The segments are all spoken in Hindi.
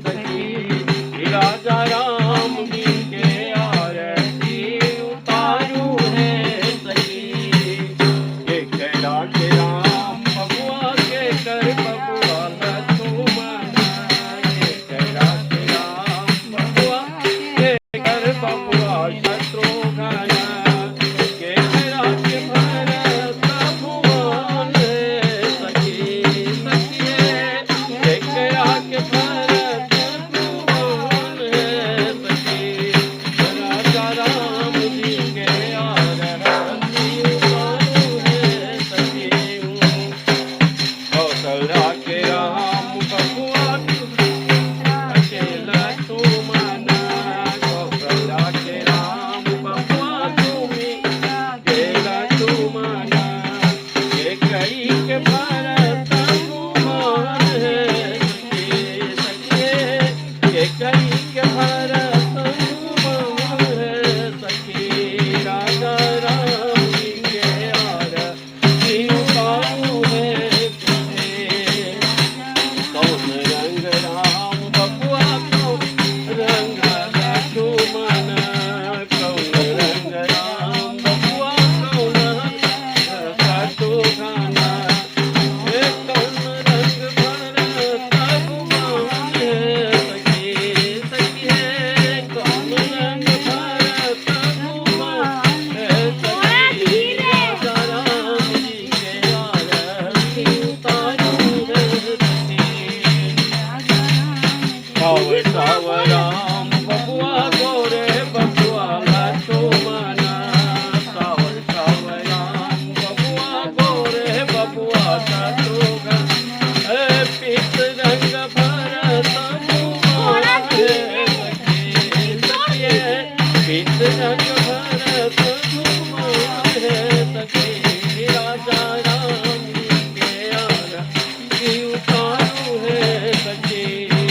सखी राजा राम जी के आरती उतारू है सखी। के करा के राम बबुआ के कर बबुआ लक्ष्मण। के करा के राम बबुआ के कर बबुआ शत्रुघ्न। के करा के भरत भुवन सखी सखी। के करा के भरत भुवन सखी राजा राम जी के आरती उतारू है सखी। कौशल्या के राम बबुआ के लक्ष्मण। कौशल्या के राम बबुआ तुम्ही के लक्ष्मण। के कई के भरत भुवन सखी सखी। के कई के भरत भुवन सखी राजा राम जी के आरती उतारू है सखी। कौन रंग राम बबुआ कौन रंग लक्ष्मण। कौन रंग राम बबुआ कौन शत्रुघ्न। कौन रंग भरत भुवन सखी सखी। कौन रंग भरत भुवन सखी राजा राम जी के आरती उतारू है सखी। साव साव राम बबुआ गोरे बबुआ लक्ष्मण। साव साव राम बबुआ गोरे बबुआ शत्रुघ्न। पीत रंग भरत भुवन सखी सखी। पीत रंग भरत भुवन सखी राजा राम जी के आरती उतारू है सखी।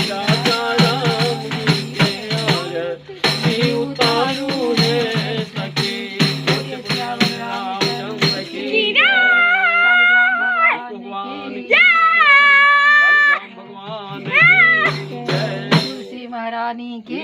राजा राम जी के आरती उतारू है सखी। रामचंद्र की भगवान की राम भगवान की जय। तुलसी महारानी की